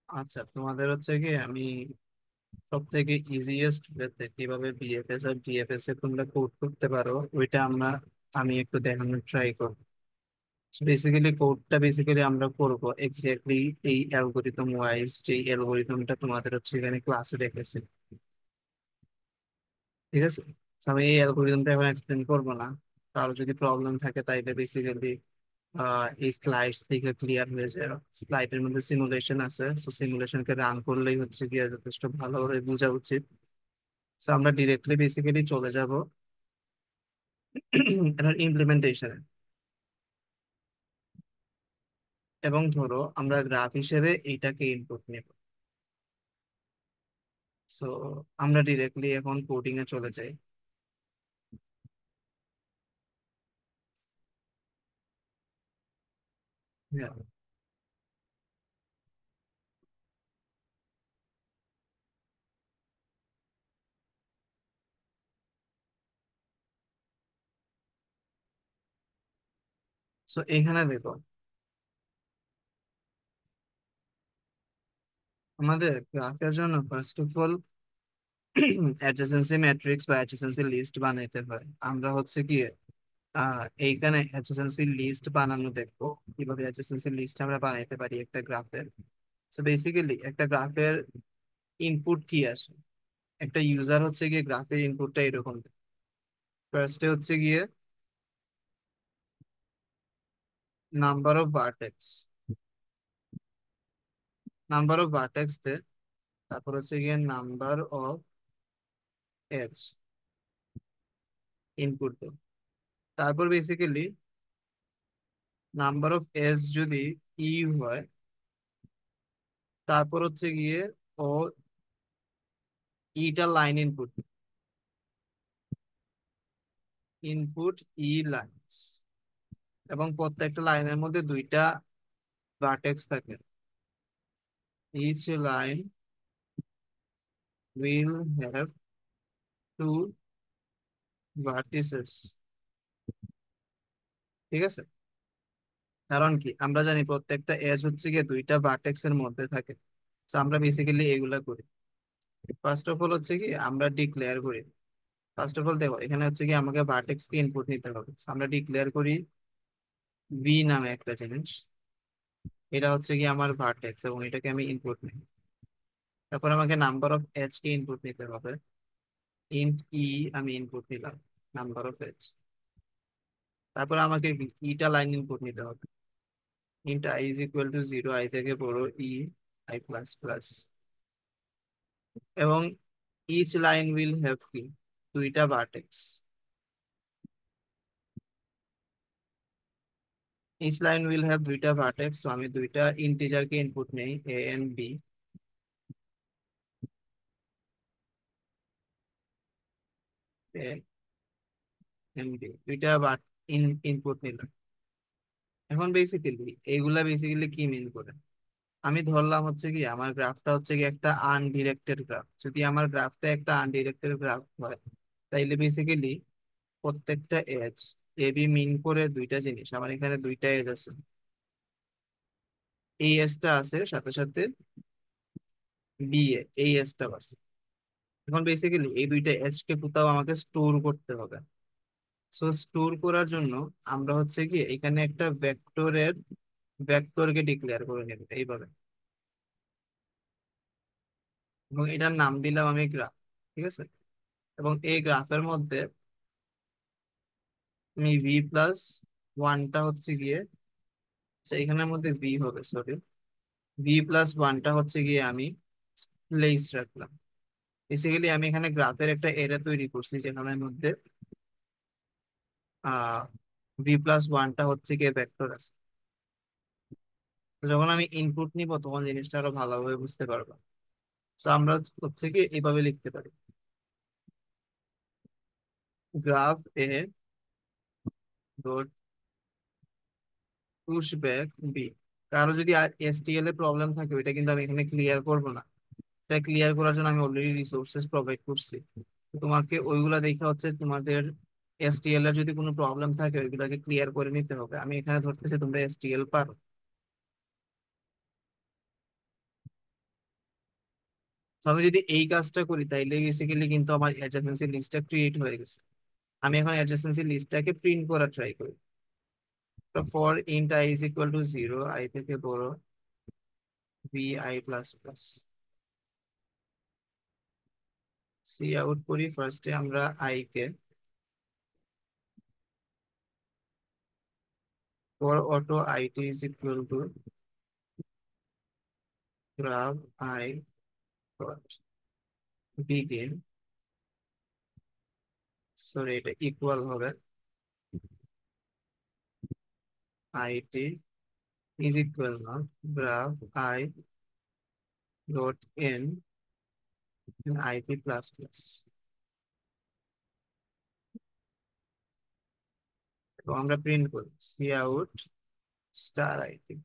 আচ্ছা, তোমাদের হচ্ছে কি আমি সব থেকে ইজিয়েস্ট ওয়েতে কিভাবে বিএফএস আর ডিএফএস এ তোমরা কোড করতে পারো ওইটা আমি একটু দেখানোর ট্রাই করবো। বেসিক্যালি কোডটা আমরা করব এক্স্যাক্টলি এই অ্যালগোরিদম ওয়াইজ, যে অ্যালগোরিদমটা তোমাদের হচ্ছে এখানে ক্লাসে দেখেছি। ঠিক আছে, তো আমি এই অ্যালগোরিদমটা এখন এক্সপ্লেন করবো না। কারো যদি প্রবলেম থাকে তাইলে বেসিক্যালি এই স্লাইডস থেকে ক্লিয়ার হয়ে যায়। স্লাইডের মধ্যে সিমুলেশন আছে, তো সিমুলেশনকে রান করলেই হচ্ছে গিয়ে যথেষ্ট ভালোভাবে বোঝা উচিত। তো আমরা ডিরেক্টলি বেসিক্যালি চলে যাব এটার ইমপ্লিমেন্টেশনে। এবং ধরো আমরা গ্রাফ হিসেবে এইটাকে ইনপুট নেব। সো আমরা ডিরেক্টলি এখন কোডিং এ চলে যাই। সো এখানে দেখো, আমাদের গ্রাফের জন্য ফার্স্ট অফ অল অ্যাডজেসেন্সি ম্যাট্রিক্স বা অ্যাডজেসেন্সি লিস্ট বানাইতে হয়। আমরা হচ্ছে কি এইখানে অ্যাডজেসেন্সি লিস্ট বানানো দেখবো, কিভাবে অ্যাডজেসেন্সি লিস্ট আমরা বানাইতে পারি একটা গ্রাফের। সো বেসিক্যালি একটা গ্রাফের ইনপুট কি আসে, একটা ইউজার হচ্ছে গিয়ে গ্রাফের ইনপুটটা এরকম। ফার্স্টে হচ্ছে গিয়ে number of vertex, number of vertex দে, তারপর হচ্ছে গিয়ে নাম্বার অফ এজ ইনপুট দে। তারপর বেসিক্যালি নাম্বার অফ এজ যদি ই হয়, তারপর হচ্ছে গিয়ে ও ইটা line input, input E lines. এবং প্রত্যেকটা লাইনের মধ্যে দুইটা ভার্টেক্স থাকে। Each line will have two vertices. ঠিক আছে, কারণ কি আমরা জানি প্রত্যেকটা এজ হচ্ছে গিয়ে দুইটা ভার্টেক্স এর মধ্যে থাকে। তো আমরা বেসিক্যালি এগুলা করি। ফার্স্ট অফ অল হচ্ছে কি আমরা ডিক্লেয়ার করি। ফার্স্ট অফ অল দেখো, এখানে হচ্ছে কি আমাকে ভার্টেক্স কে ইনপুট নিতে হবে। So আমরা ডিক্লেয়ার করি বি নামে একটা জিনিস। এটা হচ্ছে কি আমার ভার্টেক্স এবং এটাকে আমি ইনপুট নিই। তারপর আমাকে নাম্বার অফ এজ কে ইনপুট নিতে হবে। ইন্ট ই আমি ইনপুট নিলাম, নাম্বার অফ এজ। তারপর আমাকে ইটা লাইন ইনপুট নিতে হবে। Int I is equal to zero, I থেকে বড় ই, আই প্লাস প্লাস। এবং ইচ লাইন উইল হ্যাভ কি দুইটা vertex. Each line will have দুইটা ভার্টেক্স, তো আমি দুইটা ইন্টিজার কে ইনপুট নেই, A and B. A and B দুইটা ইনপুট নিলাম। এখন বেসিক্যালি এইগুলা বেসিক্যালি কি মিন করে, আমি ধরলাম হচ্ছে কি আমার গ্রাফটা হচ্ছে কি একটা আনডিরেক্টেড গ্রাফ। যদি আমার গ্রাফটা একটা আনডিরেক্টেড গ্রাফ হয়, তাইলে বেসিক্যালি প্রত্যেকটা এজ এ বি মিন করে দুইটা জিনিস। আমার এখানে দুইটা এজ আছে, এই এজটা আছে সাথে সাথে বি এ এই এজটা আছে। এখন বেসিক্যালি এই দুইটা এজ কে কোথাও আমাকে স্টোর করতে হবে। সো স্টোর করার জন্য আমরা হচ্ছে কি এখানে একটা ভেক্টরকে ডিক্লেয়ার করে নেব এইভাবে। এবং এটার নাম দিলাম আমি গ্রাফ। ঠিক আছে, এবং এই গ্রাফের মধ্যে আমি ভি প্লাস ওয়ানটা হচ্ছে গিয়ে, আচ্ছা এখানের মধ্যে ভি হবে, সরি, ভি প্লাস ওয়ানটা হচ্ছে গিয়ে আমি প্লেস রাখলাম। বেসিক্যালি আমি এখানে গ্রাফের একটা এরে তৈরি করছি যেখানের মধ্যে আহ ভি প্লাস ওয়ানটা হচ্ছে গিয়ে ভেক্টর আছে। তো যখন আমি ইনপুট নিব তখন জিনিসটা আরো ভালোভাবে বুঝতে পারবো। তো আমরা হচ্ছে কি এইভাবে লিখতে পারি, graph a dot push back b. কারো যদি এসটিএল এ প্রবলেম থাকে ওইটা কিন্তু আমি এখানে ক্লিয়ার করব না। এটা ক্লিয়ার করার জন্য আমি অলরেডি রিসোর্সেস প্রোভাইড করছি। তো তোমাকে ওইগুলা দেখে হচ্ছে তোমাদের এসটিএল এর যদি কোনো প্রবলেম থাকে ওইগুলাকে ক্লিয়ার করে নিতে হবে। আমি এখানে ধরতেছি তোমরা এসটিএল পারো। তো আমি যদি এই কাজটা করি তাইলে বেসিক্যালি কিন্তু আমার অ্যাডজাসেন্সি লিস্টটা ক্রিয়েট হয়ে গেছে। আমি এখন অ্যাডজাসেন্সি লিস্টটাকে প্রিন্ট করা ট্রাই করি। তো for int I is equal to 0, I থেকে বড় B I plus plus, C out করি ফার্স্টে আমরা আই কে, for auto it is equal to graph i dot begin, sorry এটা ইকুয়াল হবে আইটি ইজ ইকুয়াল না graph i dot end it plus plus. তো আমরা প্রিন্ট করি সি আউট স্টার আইটি।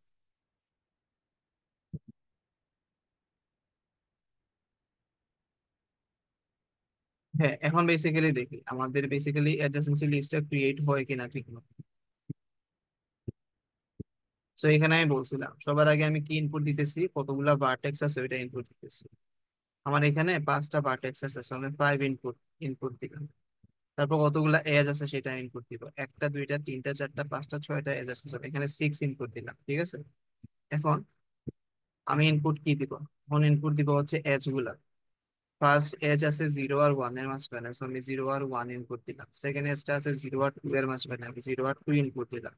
হ্যাঁ, এখন বেসিক্যালি দেখি আমাদের বেসিক্যালি অ্যাডজাসেন্সি লিস্টটা ক্রিয়েট হয় কিনা ঠিক মতো। তো এখানে আমি বলছিলাম সবার আগে আমি কি ইনপুট দিতেছি, কতগুলা ভার্টেক্স আছে ওইটা ইনপুট দিতেছি। আমার এখানে 5টা ভার্টেক্স আছে, so আমি 5 ইনপুট ইনপুট দিলাম। তারপর কতগুলা এজ আছে সেটা ইনপুট দিব, একটা দুইটা তিনটা চারটা পাঁচটা ছয়টা এজ আছে, so এখানে 6 ইনপুট দিলাম, ঠিক আছে। এখন আমি ইনপুট কি দিব, এখন ইনপুট দিব হচ্ছে এজ গুলা। ফার্স্ট এজ আছে 0 আর 1 এর মাঝখানে, so আমি 0 আর 1 ইনপুট দিলাম। সেকেন্ড এজটা আছে 0 আর 2 এর মাঝখানে, আমি 0 আর 2 ইনপুট দিলাম।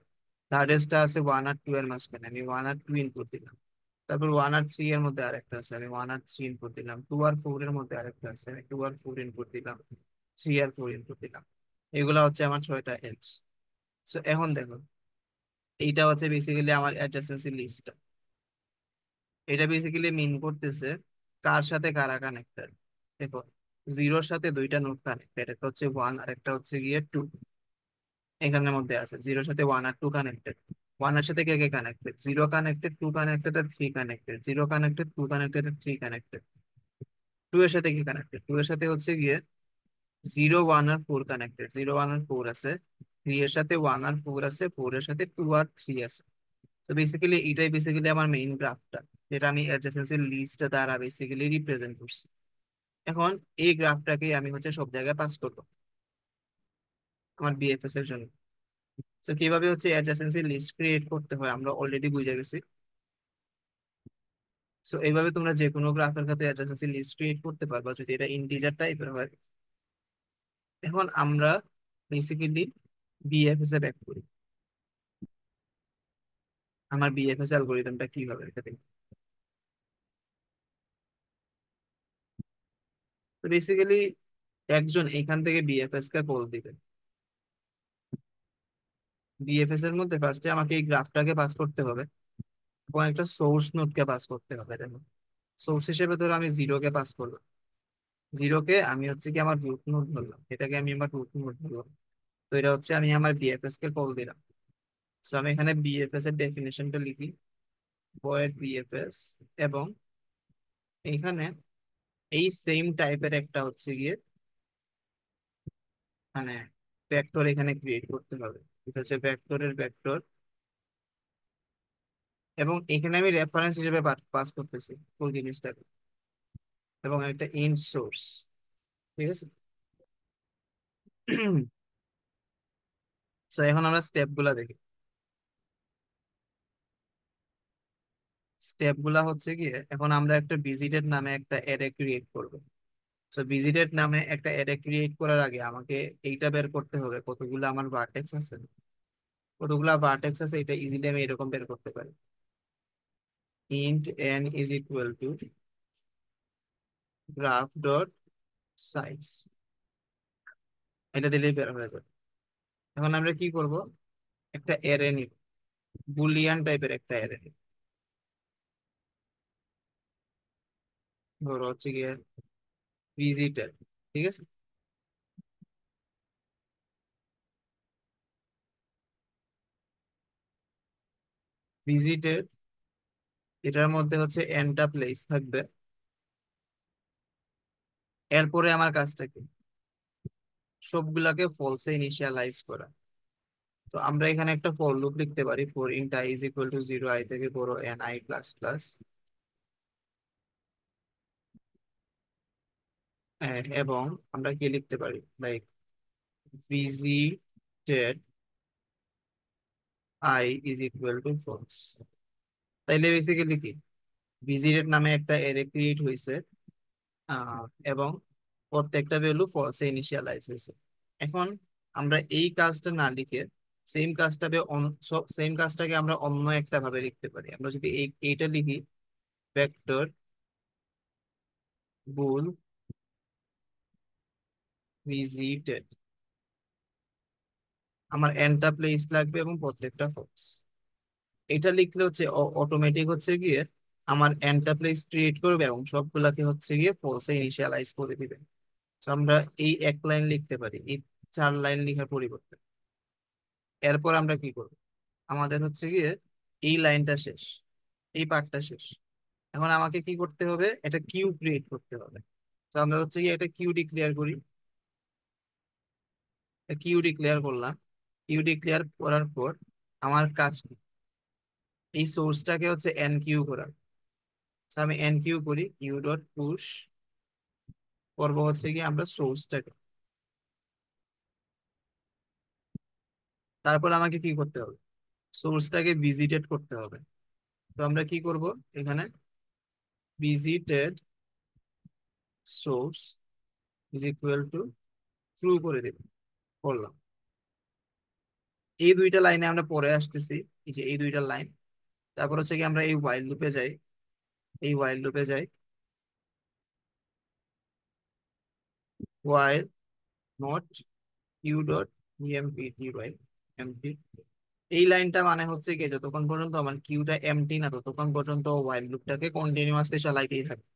থার্ড এজটা আছে 1 আর 2 এর মাঝখানে, আমি 1 আর 2 ইনপুট দিলাম। তারপর 1 আর 3 এর মধ্যে আরেকটা আছে, আমি 1 আর 3 ইনপুট দিলাম। 2 আর 4 এর মধ্যে আরেকটা আছে, আমি 2 আর 4 ইনপুট দিলাম। 3 আর 4 ইনপুট দিলাম। এগুলা হচ্ছে আমার 6টা এজ। সো এখন দেখো, এইটা হচ্ছে বেসিক্যালি আমার অ্যাডজাসেন্সি লিস্ট। এটা বেসিক্যালি মিন করতেছে কার সাথে কারা কানেক্টেড। দেখো, 0-র সাথে দুইটা নোড কানেক্টেড, একটা হচ্ছে 1 আর একটা হচ্ছে গিয়ে 2। এখানের মধ্যে আছে 0-র সাথে 1 আর 2 কানেক্টেড। 1 এর সাথে কে কে কানেক্টেড, 0 কানেক্টেড, 2 কানেক্টেড আর 3 কানেক্টেড, 0 কানেক্টেড, 2 কানেক্টেড আর 3 কানেক্টেড। 2 এর সাথে কি কানেক্টেড, 2 এর সাথে হচ্ছে গিয়ে 0 1 আর 4 কানেক্টেড, 0 1 আর 4 আছে। 3 এর সাথে 1 আর 4 আছে, 4 এর সাথে 2 আর 3 আছে। তো বেসিক্যালি এটাই বেসিক্যালি আমার মেইন গ্রাফটা, যেটা আমি অ্যাডজাসেন্সি লিস্ট দ্বারা বেসিক্যালি রিপ্রেজেন্ট করছি। এখন এই গ্রাফটাকে আমি হচ্ছে সব জায়গায় পাস করবো আমার বিএফএস এর জন্য। তো কিভাবে হচ্ছে অ্যাডজাসেন্সি লিস্ট ক্রিয়েট করতে হয় আমরা অলরেডি বুঝে গেছি। সো এইভাবে তোমরা যে কোনো গ্রাফের ক্ষেত্রে অ্যাডজাসেন্সি লিস্ট ক্রিয়েট করতে পারবা যদি এটা ইন্টিজার টাইপের হয়। এখন আমরা বেসিক্যালি বিএফএস এ ব্যাক করি, আমার বিএফএস অ্যালগোরিদমটা কি হবে এটা দেখি। তো বেসিক্যালি একজন এখান থেকে বিএফএস কে কল দিবে। বিএফএস এর মধ্যে ফার্স্টে আমাকে এই গ্রাফটাকে পাস করতে হবে এবং একটা সোর্স নোড কে পাস করতে হবে। দেখো, সোর্স হিসেবে ধরো আমি 0 কে পাস করলাম। 0 কে আমি হচ্ছে কি আমার রুট নোড ধরলাম, এটাকে আমি আমার রুট নোড ধরলাম। তো এটা হচ্ছে আমি আমার বিএফএস কে কল দিলাম। তো আমি এখানে বিএফএস এর ডেফিনেশনটা লিখি, ভয়েড বিএফএস, এবং এইখানে এই সেম টাইপের একটা হচ্ছে গিয়ে মানে ভেক্টর এখানে ক্রিয়েট করতে হবে। এটা হচ্ছে ভেক্টরের ভেক্টর, এবং এখানে আমি রেফারেন্স হিসেবে পাস করতেছি ফুল জিনিসটাকে, এবং একটা ইন্ট সোর্স, ঠিক আছে। তো এখন আমরা স্টেপ গুলা দেখি। স্টেপ গুলা হচ্ছে গিয়ে এখন আমরা একটা ভিজিটেড নামে একটা অ্যারে ক্রিয়েট করব। তো ভিজিটেড নামে একটা অ্যারে ক্রিয়েট করার আগে আমাকে এইটা বের করতে হবে কতগুলো আমার ভার্টেক্স আছে। কতগুলা ভার্টেক্স আছে এটা ইজিলি আমি এরকম বের করতে পারি, int n is equal to graph dot size, এটা দিলেই বের হয়ে যাবে। এখন আমরা কি করব, একটা অ্যারে নিব, বুলিয়ান টাইপের একটা অ্যারে নিব। ধরো হচ্ছে গিয়ে ভিজিটেড, ঠিক আছে। ভিজিটেড, এটার মধ্যে হচ্ছে এনটা প্লেস থাকবে। এরপরে আমার কাজটা কি, সবগুলাকে ফলসে ইনিশিয়ালাইজ করা। তো আমরা এখানে একটা ফর লুপ লিখতে পারি, for int i is equal to 0, i থেকে বড় n i প্লাস প্লাস। এবং আমরা কি লিখতে পারি, like visited I is equal to false। তাইলে বেসিক্যালি কি, ভিজিটেড নামে একটা অ্যারে ক্রিয়েট হয়েছে, আহ, এবং প্রত্যেকটা ভ্যালু ফলসে ইনিশিয়ালাইজ হয়েছে। এখন আমরা এই কাজটা না লিখে সেম কাজটাকে সব সেম কাজটাকে আমরা অন্য একটা ভাবে লিখতে পারি। আমরা যদি এইটা লিখি, ভেক্টর বুল ভিজিটেড, আমার এনটা প্লেস লাগবে এবং প্রত্যেকটা ফলস। এটা লিখলে হচ্ছে অটোমেটিক হচ্ছে গিয়ে আমার এনটা প্লেস ক্রিয়েট করবে এবং সবগুলাকে হচ্ছে গিয়ে ফলসে ইনিশিয়ালাইজ করে দিবে। তো আমরা এই এক লাইন লিখতে পারি এই 4 লাইন লেখার পরিবর্তে। এরপর আমরা কি করব, আমাদের হচ্ছে গিয়ে এই লাইনটা শেষ, এই পার্টটা শেষ। এখন আমাকে কি করতে হবে, এটা কিউ ক্রিয়েট করতে হবে। তো আমরা হচ্ছে গিয়ে এটা কিউ ডিক্লেয়ার করি। কিউ ডিক্লেয়ার করলাম। কিউ ডিক্লেয়ার করার পর আমার কাজ কি, এই সোর্সটাকে হচ্ছে এন কিউ করা। তো আমি এন কিউ করি, কিউ ডট পুশ করবো হচ্ছে গিয়ে আমরা সোর্সটাকে। তারপর আমাকে কি করতে হবে, সোর্সটাকে ভিজিটেড করতে হবে। তো আমরা কি করব, এখানে visited source is equal to true করে দেব, করলাম। এই দুইটা লাইনে আমরা পরে আসতেছি, এই যে এই দুইটা লাইন। তারপর হচ্ছে কি আমরা এই while লুপে যাই, এই while লুপে যাই, while not q dot empty while empty। এই লাইনটা মানে হচ্ছে কি, যতক্ষণ পর্যন্ত আমার কিউটা এমটি না ততক্ষণ পর্যন্ত while লুপটাকে কন্টিনিউয়াসলি চালাইতেই থাকে।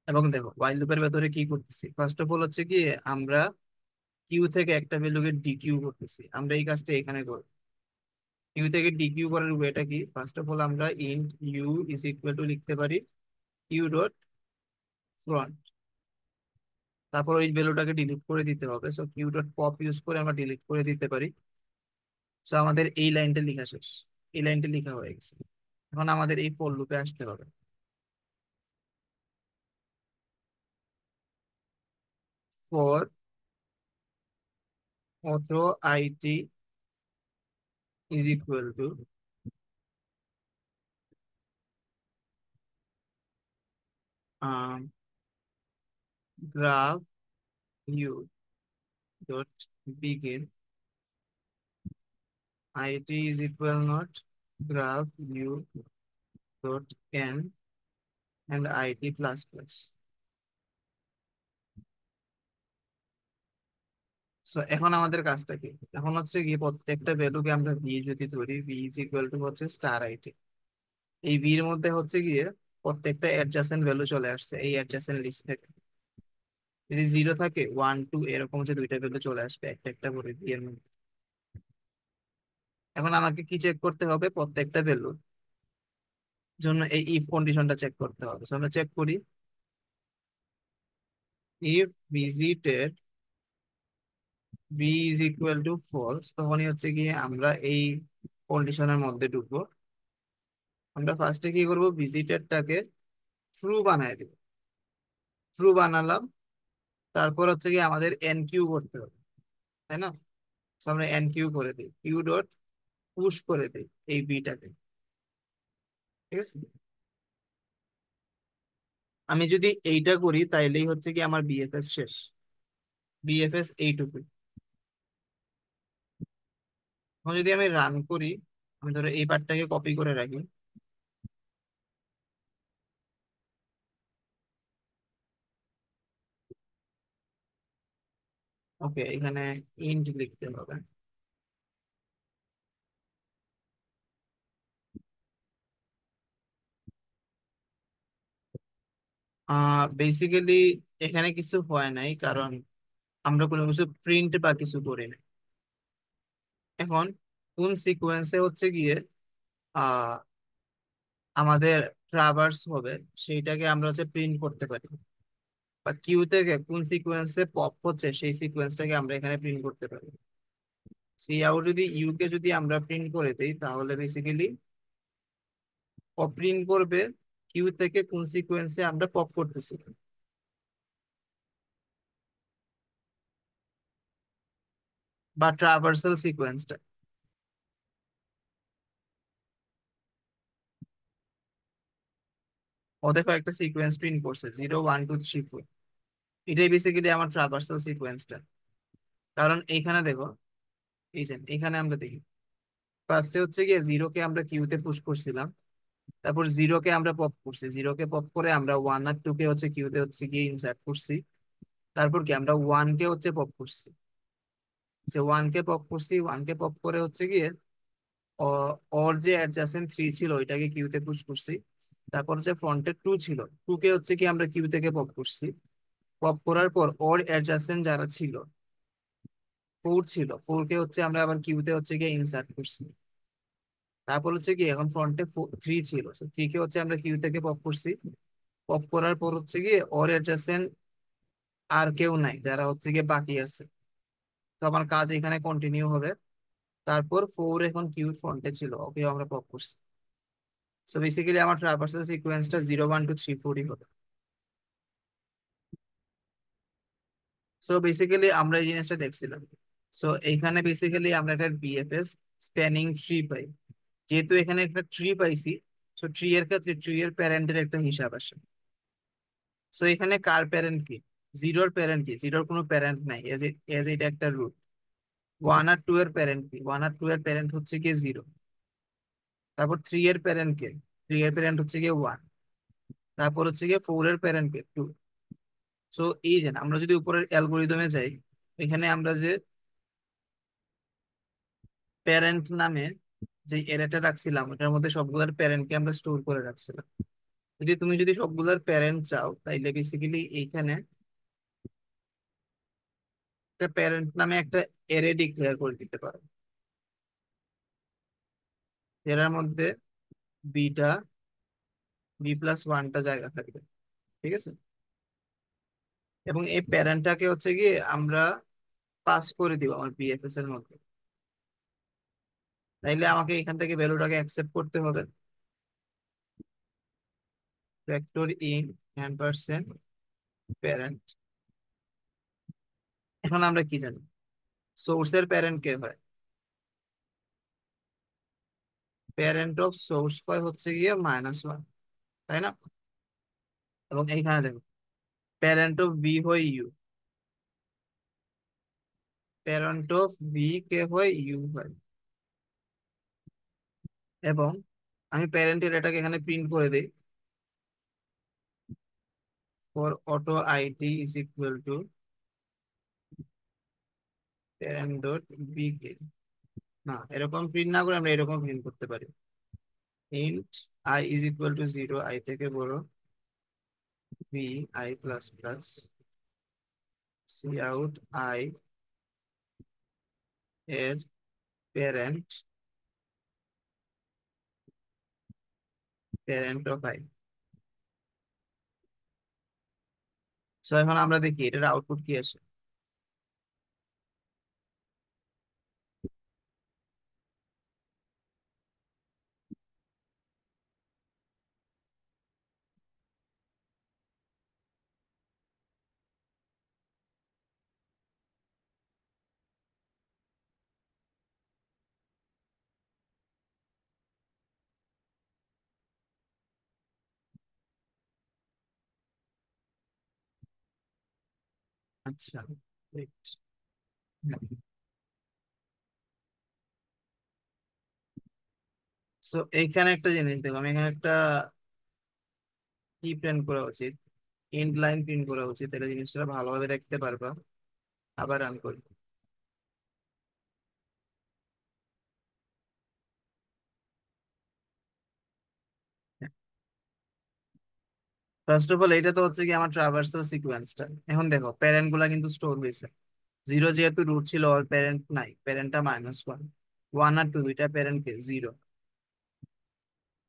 এবং দেখো while লুপের ভেতরে কি করতেছি, ফার্স্ট অফ অল হচ্ছে কি আমরা কিউ থেকে একটা ভ্যালুকে ডিকিউ করতেছি। আমরা এই কাজটা এখানে করব। কিউ থেকে ডিকিউ করার ওয়েটা কি, ফার্স্ট অফ অল আমরা int u is equal to লিখতে পারি কিউ ডট ফ্রন্ট। তারপর ওই ভ্যালুটাকে ডিলিট করে দিতে হবে, so q dot pop use করে আমরা ডিলিট করে দিতে পারি। সো আমাদের এই লাইনটা লেখা শেষ, এই লাইনটা লেখা হয়ে গেছে। এখন আমাদের এই ফর লুপে আসতে হবে। For auto it is equal to graph u dot begin it is equal not graph u dot এন end it plus plus. So এখন আমাদের কাজটা কি, এখন হচ্ছে কি প্রত্যেকটা ভ্যালুকে আমরা ভি যদি ধরি, ভি ইজ ইকুয়াল টু হচ্ছে স্টার আইটি। এই ভি এর মধ্যে হচ্ছে গিয়ে প্রত্যেকটা অ্যাডজাসেন্ট ভ্যালু চলে আসছে এই অ্যাডজাসেন্ট লিস্ট থেকে। যদি জিরো থাকে, ওয়ান টু এরকম হচ্ছে দুইটা ভ্যালু চলে আসবে একটা একটা করে ভি এর মধ্যে। এখন আমাকে কি চেক করতে হবে, প্রত্যেকটা ভ্যালুর জন্য এই ইফ কন্ডিশনটা চেক করতে হবে। So আমরা চেক করি, if visited V is equal to false, তখনই হচ্ছে গিয়ে আমরা এই কন্ডিশনের মধ্যে ঢুকবো। আমরা ফার্স্টে কি করব, ভিজিটেডটাকে ট্রু বানায় দিব। ট্রু বানালাম, তারপর হচ্ছে কি আমাদের এন কিউ করতে হবে, তাই না? So আমরা এন কিউ করে দিই, কিউ ডট পুশ করে দিই এই বিটাকে। ঠিক আছে, আমি যদি এইটা করি তাইলেই হচ্ছে কি আমার বিএফএস শেষ। বিএফএস এইটুকুই। এখন যদি আমি রান করি, আমি ধরো এই পার্টটাকে কপি করে রাখি। ওকে, এখানে ইন্ট লিখতে হবে। বেসিক্যালি এখানে কিছু হয় নাই, কারণ আমরা কোনো কিছু প্রিন্ট বা কিছু করি না। এখন কোন সিকোয়েন্সে হচ্ছে গিয়ে আহ আমাদের ট্রাভার্স হবে সেইটাকে আমরা হচ্ছে প্রিন্ট করতে পারি, বা কিউ থেকে কোন সিকোয়েন্সে পপ হচ্ছে সেই সিকোয়েন্সটাকে আমরা এখানে প্রিন্ট করতে পারি। সি আউট যদি ইউ কে যদি আমরা প্রিন্ট করে দেই তাহলে বেসিক্যালি ও প্রিন্ট করবে কিউ থেকে কোন সিকোয়েন্সে আমরা পপ করতেছি, বা ট্রাভার্সাল সিকোয়েন্সটা। ও দেখো একটা সিকোয়েন্স প্রিন্ট করছে 0 1 2 3 4, এটাই বেসিক্যালি আমার ট্রাভার্সাল সিকোয়েন্সটা। কারণ এইখানে দেখো, এই যে এখানে আমরা দেখি ফার্স্টে হচ্ছে গিয়ে জিরোকে আমরা কিউতে পুশ করছিলাম, তারপর জিরোকে আমরা পপ করছি, জিরোকে পপ করে আমরা 1 আর 2 কে হচ্ছে কিউতে হচ্ছে গিয়ে ইনসার্ট করছি। তারপর কি আমরা 1 কে হচ্ছে পপ করছি, যে 1 কে পপ করছি, 1 কে পপ করে হচ্ছে গিয়ে ওর যে অ্যাডজাসেন্ট 3 ছিল ওইটাকে কিউতে পুশ করছি। তারপর হচ্ছে ফ্রন্টে 2 ছিল, 2 কে হচ্ছে কি আমরা কিউ থেকে পপ করছি। পপ করার পর ওর অ্যাডজাসেন্ট যারা ছিল, 4 ছিল, 4 কে হচ্ছে আমরা আবার কিউতে হচ্ছে গিয়ে ইনসার্ট করছি। তারপর হচ্ছে কি এখন ফ্রন্টে 3 ছিল, 3 কে হচ্ছে আমরা কিউ থেকে পপ করছি। পপ করার পর হচ্ছে গিয়ে ওর অ্যাডজাসেন্ট আর কেউ নাই, যারা হচ্ছে গিয়ে বাকি আছে। তো আমার কাজ এখানে কন্টিনিউ হবে। তারপর 4 এখন কিউ ফ্রন্টে ছিল, ওকে আমরা পপ করছি। সো বেসিক্যালি আমার ট্রাভার্সাল সিকোয়েন্সটা 0 1 2 3 4ই হবে। সো বেসিক্যালি আমরা এই জিনিসটা দেখছিলাম। সো এইখানে বেসিক্যালি আমরা একটা বিএফএস স্প্যানিং ট্রি পাই। যেহেতু এখানে একটা ট্রি পাইছি, সো ট্রি এর ক্ষেত্রে ট্রি এর প্যারেন্টের একটা হিসাব আসে। সো এখানে কার প্যারেন্ট কি, জিরোর প্যারেন্ট কি, জিরোর কোনো প্যারেন্ট নাই, এজ এটা একটা রুট। 1 আর 2 এর প্যারেন্ট কি, 1 আর 2 এর প্যারেন্ট হচ্ছে গিয়ে 0। তারপর 3 এর প্যারেন্ট কে, 3 এর প্যারেন্ট হচ্ছে গিয়ে 1। তারপর হচ্ছে গিয়ে 4 এর প্যারেন্ট কে 2। সো এই যে আমরা যদি উপরের অ্যালগোরিদমে যাই, এখানে আমরা যে প্যারেন্ট নামে যে এরেটা রাখছিলাম ওটার মধ্যে সবগুলোর প্যারেন্টকে আমরা স্টোর করে রাখছিলাম। যদি সবগুলোর প্যারেন্ট চাও তাইলে বেসিক্যালি এইখানে একটা প্যারেন্ট নামে একটা এরে ডিক্লেয়ার করে দিতে পারো। এর মধ্যে বিটা b+1টা জায়গা থাকবে, ঠিক আছে। এবং এই প্যারেন্টটাকে হচ্ছে গিয়ে আমরা পাস করে দিব আমার বিএফএস এর মধ্যে। তাইলে আমাকে এখান থেকে ভ্যালুটাকে অ্যাকসেপ্ট করতে হবে। Factor in Ampersand parent. এখন আমরা কি জানি, সোর্সের প্যারেন্ট কে হয়, প্যারেন্ট অফ সোর্স হয় হচ্ছে গিয়ে -1, তাই না। এবং এইখানে দেখো প্যারেন্ট অফ বি হয় ইউ, প্যারেন্ট অফ বি কে হয় ইউ হয়। এবং আমি প্যারেন্টের এটাকে এখানে প্রিন্ট করে দিই, for auto ID is equal to parent dot B কে। না, এরকম প্রিন্ট না করে আমরা এরকম প্রিন্ট করতে পারি, int I is equal to 0, I থেকে বড়, B I plus plus, C out I এর parent, parent of I. So এখন আমরা দেখি এটার আউটপুট কি আসে। আচ্ছা, সো এইখানে একটা জিনিস দেখো, আমি এখানে একটা কি প্রিন্ট করা উচিত, এন্ড লাইন প্রিন্ট করা উচিত, তাহলে জিনিসটা ভালোভাবে দেখতে পারবা। আবার রান করি। ফার্স্ট অফ অল এটা তো হচ্ছে কি আমার ট্রাভার্সাল সিকোয়েন্সটা। এখন দেখো প্যারেন্ট গুলা কিন্তু স্টোর হয়েছে। জিরো যেহেতু রুট ছিল, ওর প্যারেন্ট নাই, প্যারেন্টটা -1। 1 আর 2 দুইটা প্যারেন্ট কে 0।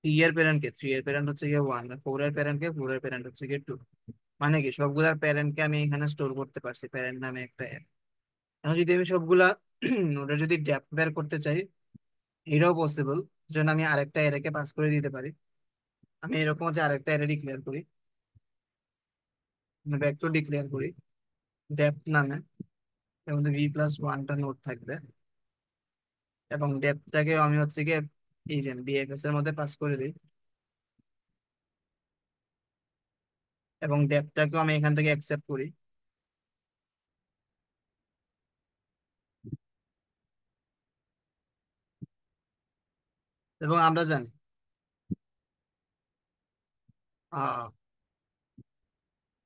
3 এর প্যারেন্ট কে, 3 এর প্যারেন্ট হচ্ছে গিয়ে 1, আর 4 এর প্যারেন্ট কে, 4 এর প্যারেন্ট হচ্ছে গিয়ে 2। মানে কি সবগুলার প্যারেন্টকে আমি এখানে স্টোর করতে পারছি প্যারেন্ট নামে একটা array। এখন যদি আমি সবগুলা ওটা যদি ডেপ্থ বের করতে চাই, এটাও পসিবল। জন্য আমি আরেকটা এরেকে পাস করে দিতে পারি। আমি এরকম হচ্ছে আরেকটা অ্যারে ডিক্লেয়ার করি, ভেক্টর ডিক্লেয়ার করি ডেপথ নামে, এর মধ্যে ভি প্লাস ওয়ানটা নোড থাকবে, এবং ডেপথটাকে আমি হচ্ছে গিয়ে এই যে বিএফএস এর মধ্যে পাস করে দিই, এবং ডেপথটাকেও আমি এখান থেকে অ্যাকসেপ্ট করি। এবং আমরা জানি আহ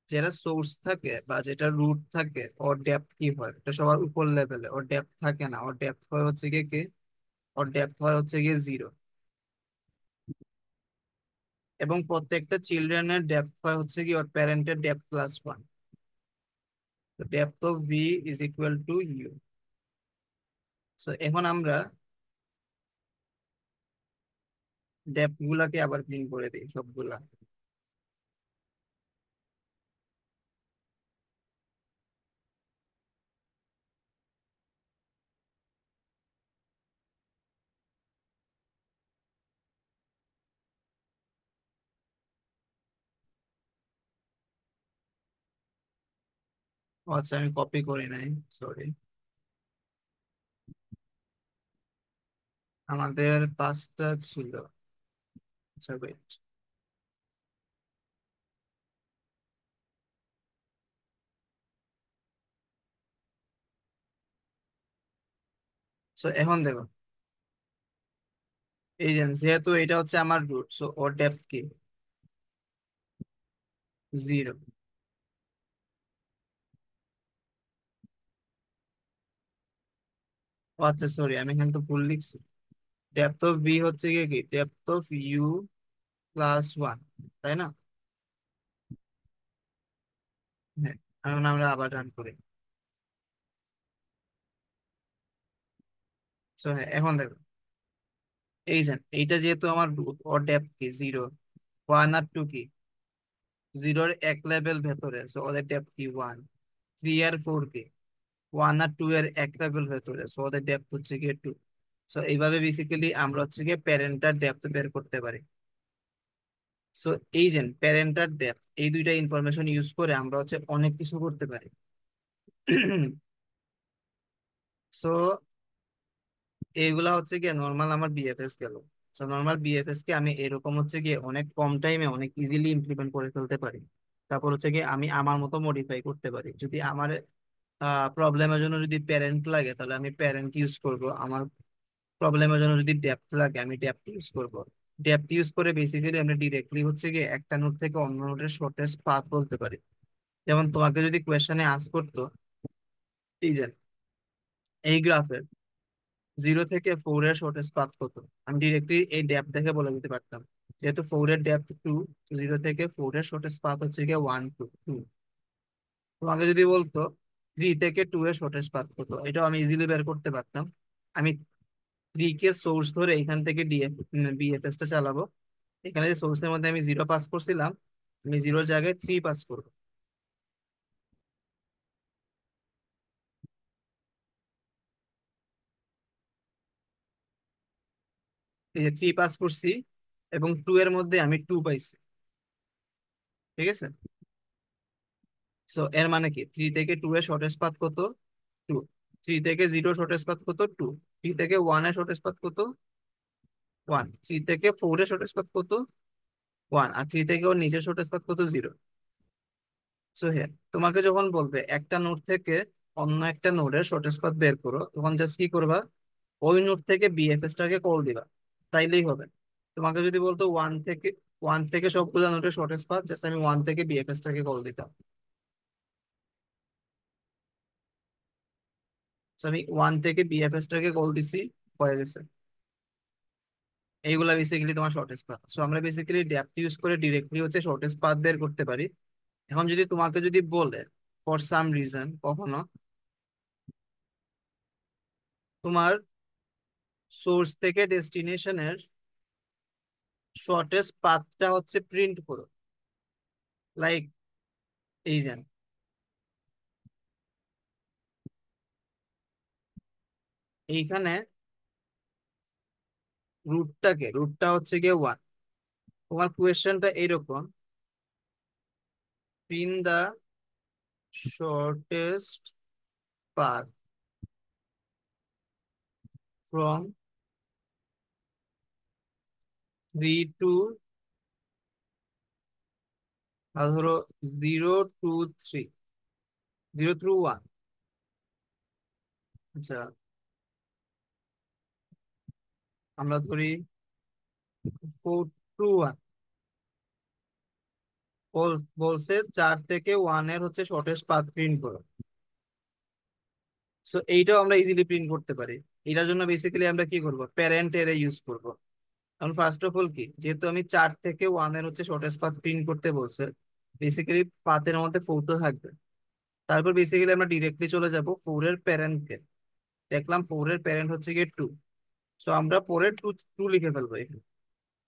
যেটা সোর্স থাকে বা যেটা রুট থাকে ওর ডেপথ কি হয়, এটা সবার উপর লেভেলে ওর ডেপথ থাকে না, ওর ডেপথ হয় হচ্ছে গিয়ে কি, ওর ডেপথ হয় হচ্ছে গিয়ে জিরো। এবং প্রত্যেকটা চিলড্রেনের ডেপথ হয় হচ্ছে কি ওর প্যারেন্টের ডেপথ প্লাস ওয়ান। তো depth of v is equal to u. So এখন আমরা ডেপথ গুলাকে আবার প্রিন্ট করে দিই সবগুলা। ও আচ্ছা, আমি কপি করি নাই, সরি। আমাদের পাঁচটা ছিল। আচ্ছা ওয়েট। সো এখন দেখো, এই যে যেহেতু এটা হচ্ছে আমার রুট, সো ওর ডেপথ কি, জিরো। ও আচ্ছা সরি, আমি এখানে তো ভুল লিখছি। ডেপথ অফ ভি হচ্ছে গিয়ে কি depth of u plus one, তাই না? হ্যাঁ, এখন আমরা আবার রান করি। সো হ্যাঁ, এখন দেখো, এই যে এইটা যেহেতু আমার রুট, ওর ডেপথ কি জিরো, ওয়ান আর টু কি জিরোর এক লেভেল ভেতরে, সো ওদের ডেপথ কি ওয়ান। থ্রি আর ফোর কি ওয়ান আর টু এর এক লেভেল ভেতরে, সো ওদের ডেপথ হচ্ছে গিয়ে টু। সো এইভাবে বেসিক্যালি আমরা হচ্ছে গিয়ে প্যারেন্টার ডেপথ বের করতে পারি। সো এই যে প্যারেন্টার ডেপথ, এই দুইটা ইনফরমেশন ইউজ করে আমরা হচ্ছে অনেক কিছু করতে পারি। সো এইগুলা হচ্ছে গিয়ে নর্মাল আমার বিএফএস গেল। সো নর্মাল বিএফএস কে আমি এরকম হচ্ছে গিয়ে অনেক কম টাইমে অনেক ইজিলি ইমপ্লিমেন্ট করে ফেলতে পারি। তারপর হচ্ছে গিয়ে আমি আমার মতো মডিফাই করতে পারি। যদি আমার প্রবলেমের জন্য যদি প্যারেন্ট লাগে তাহলে আমি প্যারেন্ট ইউজ করব, আমার প্রবলেমের জন্য যদি ডেপথ লাগে আমি ডেপথ ইউজ করব। ডেপথ ইউজ করে বেসিক্যালি আমরা ডিরেক্টলি হচ্ছে গিয়ে একটা নোড থেকে অন্য নোডের শর্টেস্ট পাথ বলতে পারি। যেমন তোমাকে যদি কোয়েশ্চেনে আস্ক করতো, এই যে এই গ্রাফের জিরো থেকে ফোর এর শর্টেস্ট পাথ কত, আমি ডিরেক্টলি এই ডেপথ দেখে বলে দিতে পারতাম। যেহেতু ফোর এর ডেপথ টু, জিরো থেকে ফোর এর শর্টেস্ট পাথ হচ্ছে গিয়ে ওয়ান টু টু। তোমাকে যদি বলতো থ্রি থেকে টু এর শর্টেস্ট পাথ কত, এটাও আমি ইজিলি বের করতে পারতাম। আমি থ্রি কে সোর্স ধরে এখান থেকে বিএফএস টা চালাবো। এখানে যে সোর্সের মধ্যে আমি জিরো পাস করছিলাম, আমি জিরোর জায়গায় থ্রি পাস করবো। এই যে থ্রি পাস করছি, এবং টু এর মধ্যে আমি টু পাইছি। ঠিক আছে। সো এর মানে কি থ্রি থেকে টু এর শর্টেস্ট পাথ কত, টু। থ্রি থেকে জিরো শর্টেস্ট পাথ কত, টু। থ্রি থেকে ওয়ান এর শর্টেস্ট পাথ কত, ওয়ান। থ্রি থেকে ফোর এর শর্টেস্ট পাথ কত, ওয়ান। আর থ্রি থেকে ওর নিচের শর্টেস্ট পাথ কত, জিরো। সো হ্যাঁ, তোমাকে যখন বলবে একটা নোড থেকে অন্য একটা নোডের শর্টেস্ট পাথ বের করো, তখন জাস্ট কি করবা, ওই নোড থেকে বিএফএস টাকে কল দিবা, তাইলেই হবে। তোমাকে যদি বলতো ওয়ান থেকে সবগুলো নোডের শর্টেস্ট পাথ, জাস্ট আমি ওয়ান থেকে বিএফএস টাকে কল দিতাম। So আমি ওয়ান থেকে বিএফএস টাকে কল দিছি, হয়ে গেছে। এইগুলা বেসিক্যালি তোমার শর্টেস্ট পাথ। সো আমরা বেসিক্যালি ডেপথ ইউজ করে ডিরেক্টলি হচ্ছে শর্টেস্ট পাথ বের করতে পারি। এখন যদি তোমাকে যদি বলে ফর সাম রিজন কখনো তোমার সোর্স থেকে ডেস্টিনেশনের শর্টেস্ট পাথটা হচ্ছে প্রিন্ট করো, লাইক এই যে এইখানে রুটটা হচ্ছে গিয়ে ওয়ান, তোমার কোয়েশ্চেনটা এইরকম, find the shortest path from 3 to, ধরো 0 টু 3, 0 থ্রু 1। আচ্ছা, আমরা ধরি 4 টু 1। বলছে 4 থেকে 1 এর হচ্ছে শর্টেস্ট পাথ প্রিন্ট করো। সো এইটাও আমরা ইজিলি প্রিন্ট করতে পারি। এটার জন্য বেসিক্যালি আমরা কি করব, প্যারেন্ট এরে ইউজ করব। এখন ফার্স্ট অফ অল কি, যেহেতু আমি 4 থেকে 1 এর হচ্ছে শর্টেস্ট পাথ প্রিন্ট করতে বলছে, বেসিক্যালি পাথের মধ্যে 4 তো থাকবে। তারপর বেসিক্যালি আমরা ডিরেক্টলি চলে যাব 4 এর প্যারেন্টকে। দেখলাম 4 এর প্যারেন্ট হচ্ছে গিয়ে 2, সো আমরা পরে 2 লিখে ফেলবো এখানে।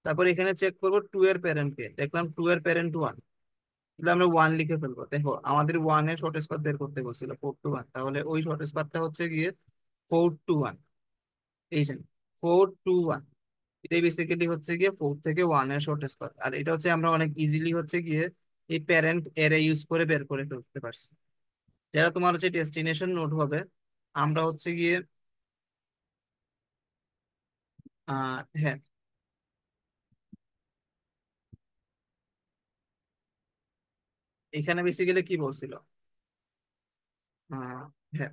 তারপর এখানে চেক করবো 2 এর প্যারেন্টকে, দেখলাম 2 এর প্যারেন্ট 1, তাহলে আমরা 1 লিখে ফেলবো। দেখো আমাদের 1 এর শর্টেস্ট পাথ বের করতে বলছিল 4 টু 1, তাহলে ওই শর্টেস্ট পাথটা হচ্ছে গিয়ে 4 টু 1। এই যে 4 টু 1, এটাই বেসিক্যালি হচ্ছে গিয়ে 4 থেকে 1 এর শর্টেস্ট পাথ। আর এটা হচ্ছে আমরা অনেক ইজিলি হচ্ছে গিয়ে এই প্যারেন্ট এরে ইউজ করে বের করে ফেলতে পারছি। যারা তোমার হচ্ছে ডেস্টিনেশন নোড হবে, আমরা হচ্ছে গিয়ে হ্যাঁ, এখানে বেসিক্যালি কি বলছিল, আহ, হ্যাঁ,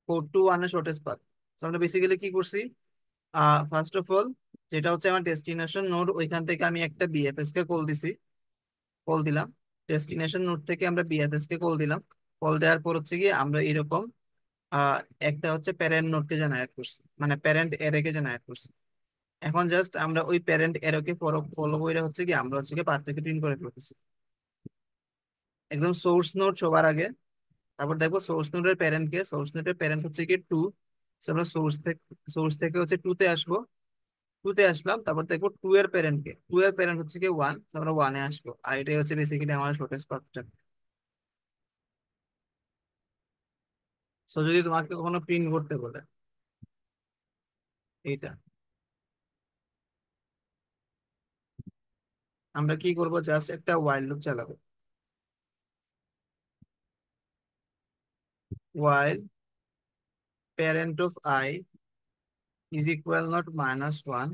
4 টু 1 এর শর্টেস্ট পাথ। আমরা বেসিক্যালি কি করছি, ফার্স্ট অফ অল যেটা হচ্ছে আমার ডেস্টিনেশন নোড, ওইখান থেকে আমি একটা বিএফএস কে কল দিছি, কল দিলাম। ডেস্টিনেশন নোড থেকে আমরা বিএফএস কে কল দিলাম। কল দেওয়ার পর হচ্ছে গিয়ে আমরা এরকম আহ, একটা হচ্ছে প্যারেন্ট নোডকে জেনারেট করছি, মানে প্যারেন্ট এরে কে জেনারেট করছি। এখন জাস্ট আমরা ওই প্যারেন্ট এরোকে ফলো ফলো করে হচ্ছে কি আমরা হচ্ছে কি পাথটাকে প্রিন্ট করে ফেলতেছি। একদম সোর্স নোড সবার আগে। তারপর দেখবো সোর্স নোডের প্যারেন্ট কে, সোর্স নোডের প্যারেন্ট হচ্ছে কি 2। আমরা সোর্স থেকে হচ্ছে 2 তে আসবো। 2 তে আসলাম, তারপর দেখবো 2 এর প্যারেন্ট কে, 2 এর প্যারেন্ট হচ্ছে কি 1, আমরা 1-এ আসবো। আর এটাই হচ্ছে বেসিক্যালি আমার শর্টেস্ট পাথটা। সো যদি তোমাকে কখনো প্রিন্ট করতে বলে এইটা, আমরা কি করব, জাস্ট একটা ওয়াইল লুপ চালাবো। While parent of I is equal not -1,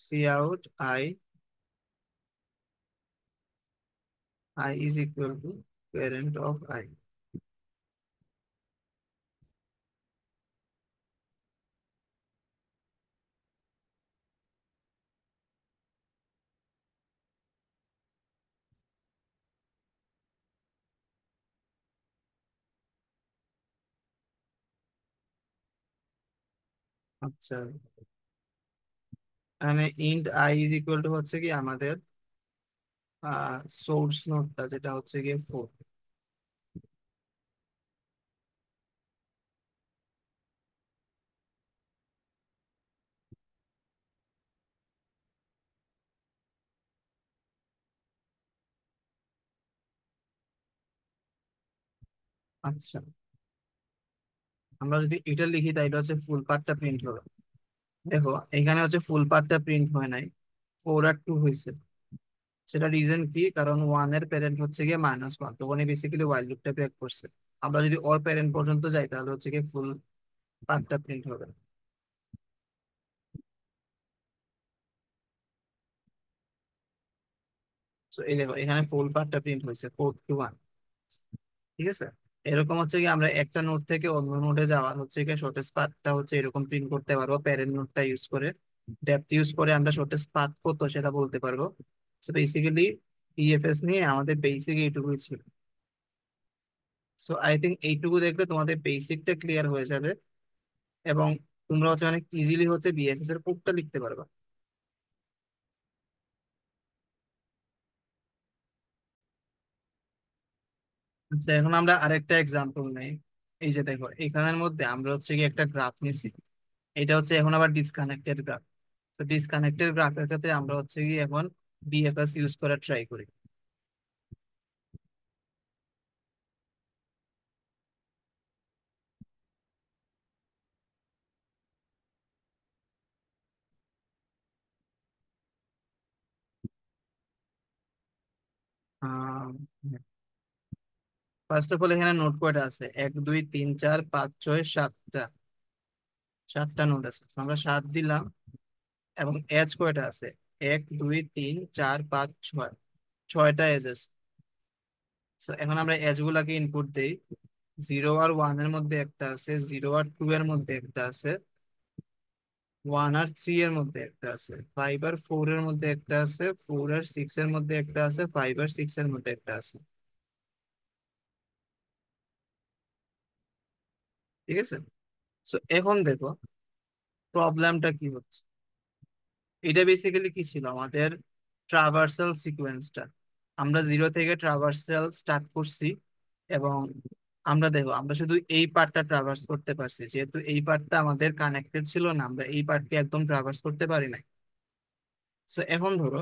C out I is equal to parent of I. আচ্ছা, মানে int I is equal to হচ্ছে কি আমাদের সোর্স নোডটা, যেটা হচ্ছে গিয়ে 4। আচ্ছা, আমরা যদি এটা লিখি তাই এটা হচ্ছে ফুল পার্টটা প্রিন্ট হবে। দেখো এখানে হচ্ছে ফুল পার্টটা প্রিন্ট হয় নাই, 4 আর 2 হয়েছে। সেটা রিজন কি, কারণ 1 এর প্যারেন্ট হচ্ছে গিয়ে -1, তখন বেসিক্যালি ওয়াইল লুপটা ব্রেক করছে। আমরা যদি ওর প্যারেন্ট পর্যন্ত যাই তাহলে হচ্ছে গিয়ে ফুল পার্টটা প্রিন্ট হবে। তো এই দেখো এখানে ফুল পার্টটা প্রিন্ট হয়েছে 4 টু 1। ঠিক আছে, এরকম হচ্ছে কি আমরা একটা নোড থেকে অন্য নোডে যাওয়ার হচ্ছে কি শর্টেস্ট পাথটা হচ্ছে এরকম প্রিন্ট করতে পারবো প্যারেন্ট নোডটা ইউজ করে। ডেপথ ইউজ করে আমরা শর্টেস্ট পাথ কত সেটা বলতে পারবো। সো বেসিক্যালি ইএফএস নিয়ে আমাদের বেসিক এইটুকুই ছিল। সো আই থিঙ্ক এইটুকু দেখলে তোমাদের বেসিকটা ক্লিয়ার হয়ে যাবে, এবং তোমরা হচ্ছে অনেক ইজিলি হচ্ছে বিএফএস এর কোডটা লিখতে পারবা। আচ্ছা, এখন আমরা আরেকটা এক্সাম্পল নেই। এই যে দেখো এখানের মধ্যে আমরা হচ্ছে কি একটা গ্রাফ নিছি, এটা হচ্ছে এখন আবার ডিসকানেক্টেড গ্রাফ। তো ডিসকানেক্টেড গ্রাফের ক্ষেত্রে আমরা হচ্ছে কি এখন বিএফএস ইউজ করার ট্রাই করি। ফার্স্ট অফ অল এখানে নোট কয়টা আছে? 1 2 3 4 5 6 7টা। 7টা নোট আছে, তো আমরা 7 দিলাম। এবং এজ কয়টা আছে? 1 2 3 4 5 6, 6টা এজ আছে। তো এখন আমরা এজ গুলাকে ইনপুট দেই। 0 আর 1 এর মধ্যে একটা আছে, 0 আর 2 এর মধ্যে একটা আছে, 1 আর 3 এর মধ্যে একটা আছে, 5 আর 4 এর মধ্যে একটা আছে, 4 আর 6 এর মধ্যে একটা আছে, 5 আর 6 এর মধ্যে একটা আছে। ঠিক আছে। তো এখন দেখো প্রবলেমটা কি হচ্ছে। এটা বেসিক্যালি কি ছিল আমাদের? ট্রাভার্সাল সিকোয়েন্সটা। আমরা 0 থেকে ট্রাভার্সাল স্টার্ট করছি। এবং আমরা দেখো আমরা শুধু এই পার্টটা ট্রাভার্স করতে পারছি, যেহেতু এই পার্টটা আমাদের কানেক্টেড ছিল না, আমরা এই পার্টকে একদম ট্রাভার্স করতে পারি নাই। সো এখন ধরো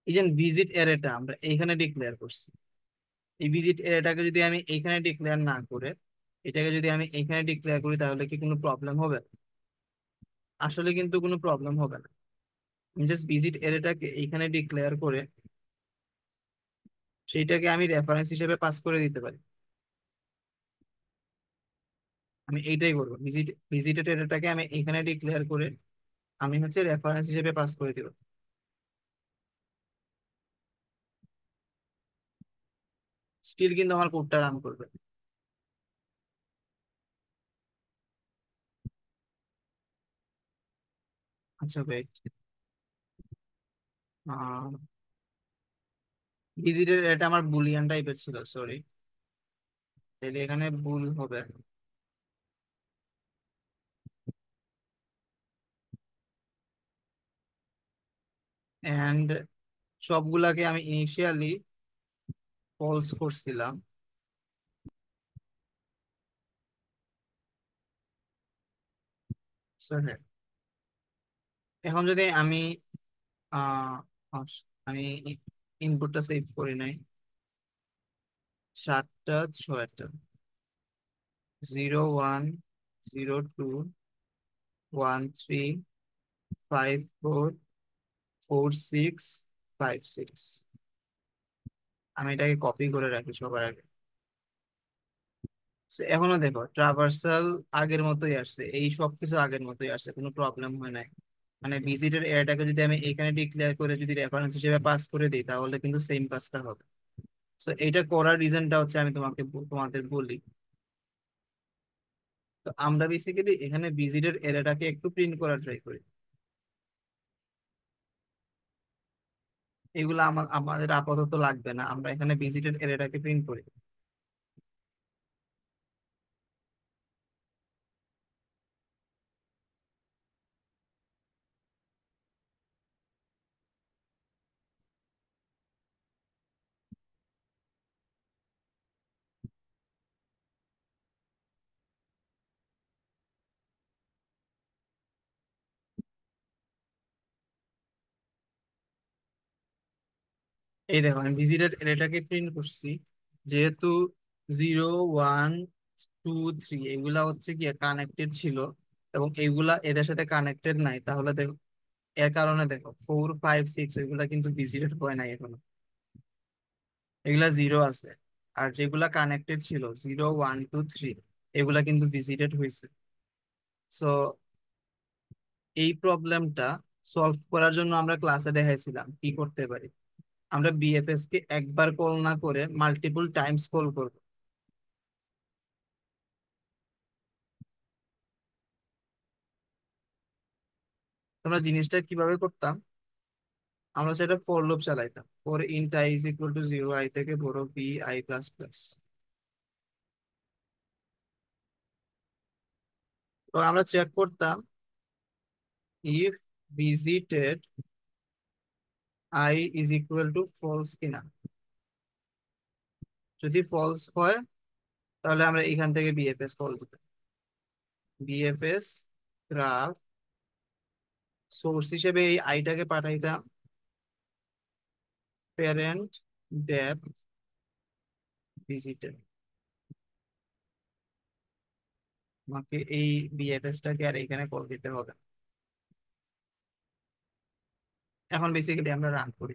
এই যে ভিজিট এরেটা আমরা এইখানে ডিক্লেয়ার করছি, এই ভিজিট এরেটাকে যদি আমি এইখানে ডিক্লেয়ার না করে এটাকে যদি আমি এইখানে ডিক্লেয়ার করি, তাহলে কি কোনো প্রবলেম হবে? আসলে কিন্তু কোনো প্রবলেম হবে না। আমি জাস্ট ভিজিট এরেটাকে এইখানে ডিক্লেয়ার করে সেইটাকে আমি রেফারেন্স হিসেবে পাস করে দিতে পারি। আমি এইটাই করবো, ভিজিটেড এরেটাকে আমি এইখানে ডিক্লেয়ার করে আমি হচ্ছে রেফারেন্স হিসেবে পাস করে দিব। স্টিল কিন্তু আমার কোডটা রান করবে। আচ্ছা ওয়েট, ভিজিটেড এটা আমার বুলিয়ান টাইপের ছিল, সরি। তাহলে এখানে ভুল হবে। এন্ড সবগুলাকে আমি ইনিশিয়ালি ফলস করছিলাম। So, হ্যাঁ, এখন যদি আমি আহ আমি ইনপুটটা সেভ করি নাই। 7টা 6টা, 0 1 0 2 1 3 5 4 4 6 5 6। আমি এটাকে কপি করে রাখি সবার আগে। So, এখনো দেখো ট্রাভার্সাল আগের মতোই আসছে, এই সবকিছু আগের মতোই আসছে, কোনো প্রবলেম হয় নাই। মানে ভিজিটের এরিয়াটাকে যদি আমি এখানে ডিক্লেয়ার করে যদি রেফারেন্স হিসেবে পাস করে দিই, তাহলে কিন্তু সেম কাজটা হবে। তো এটা করার রিজনটা হচ্ছে আমি তোমাদের বলি। তো আমরা বেসিক্যালি এখানে ভিজিটের এরিয়াটাকে একটু প্রিন্ট করার ট্রাই করি। এগুলো আমাদের আপাতত লাগবে না, আমরা এখানে ভিজিটের এরিয়াটাকে প্রিন্ট করি। এই দেখো আমি ভিজিটেড এরিয়াটাকে প্রিন্ট করছি। যেহেতু 0 1 2 3 এগুলা হচ্ছে কি কানেক্টেড ছিল, এবং এগুলা এদের সাথে কানেক্টেড নাই, তাহলে দেখো এর কারণে দেখো 4 5 6 এগুলা কিন্তু ভিজিটেড হয় নাই এখনো, এগুলা 0 আছে। আর যেগুলা কানেক্টেড ছিল 0 1 2 3 এগুলা কিন্তু ভিজিটেড হয়েছে। সো এই প্রবলেমটা সলভ করার জন্য আমরা ক্লাসে দেখাইছিলাম কি করতে পারি। আমরা বিএফএস কে একবার কল না করে মাল্টিপল টাইমস কল করব। আমরা জিনিসটা কিভাবে করতাম? আমরা সেটা ফর লুপ চালাইতাম, for int I is equal to 0 I থেকে বড় বি আই প্লাস প্লাস। তো আমরা চেক করতাম if visited i is equal to false কিনা। যদি ফলস হয় তাহলে আমরা এখান থেকে বিএফএস কল দিতাম। বিএফএস গ্রাফ সোর্স হিসেবে এই আইটাকে পাঠাইতাম প্যারেন্ট ডেপথ ভিজিটেড। আমাকে এই বিএফএস টাকে আর এখানে কল দিতে হবে। এখন বেসিক্যালি আমরা রান করি।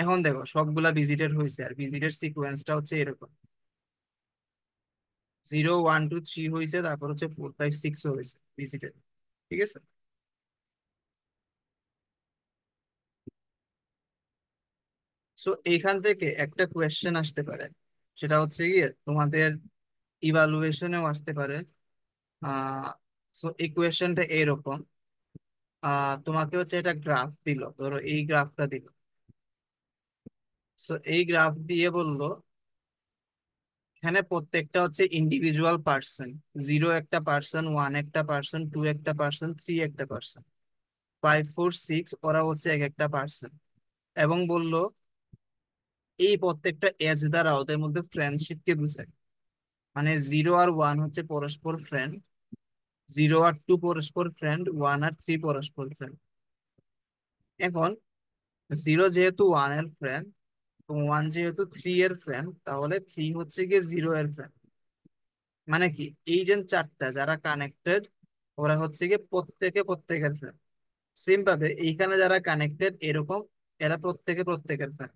এখন দেখো সবগুলা ভিজিটেড হয়েছে, আর ভিজিটের সিকোয়েন্সটা হচ্ছে এরকম: 0 1 2 3 হয়েছে, তারপর হচ্ছে 4 5 6 হয়েছে ভিজিটেড। ঠিক আছে। সো এইখান থেকে একটা কোয়েশ্চেন আসতে পারে, সেটা হচ্ছে গিয়ে তোমাদের ইভালুয়েশনেও আসতে পারে। আহ সো এই কোয়েশ্চেনটা এরকম: তোমাকে হচ্ছে একটা গ্রাফ দিল, ধরো এই গ্রাফটা দিল। সো এই গ্রাফ দিয়ে বললো এখানে প্রত্যেকটা হচ্ছে ইন্ডিভিজুয়াল পার্সন। 0 একটা পার্সন, 1 একটা পার্সন, 2 একটা পার্সন, 3 একটা পার্সন, 5 4 6 ওরা হচ্ছে এক একটা পার্সন। এবং বলল এই প্রত্যেকটা এজ দ্বারা ওদের মধ্যে ফ্রেন্ডশিপকে বোঝায়। মানে 0 আর 1 হচ্ছে পরস্পর ফ্রেন্ড, 0 আর 2 পরস্পর ফ্রেন্ড, 1 আর 3 পরস্পর ফ্রেন্ড। এখন 0 যেহেতু 1 এর ফ্রেন্ড, 1 যেহেতু 3 এর ফ্রেন্ড, তাহলে 3 হচ্ছে গিয়ে 0 এর ফ্রেন্ড। মানে কি, এই যে চারটা যারা কানেক্টেড, ওরা হচ্ছে গিয়ে প্রত্যেকে প্রত্যেকের ফ্রেন্ড। সেম ভাবে এইখানে যারা কানেক্টেড এরকম, এরা প্রত্যেকে প্রত্যেকের ফ্রেন্ড।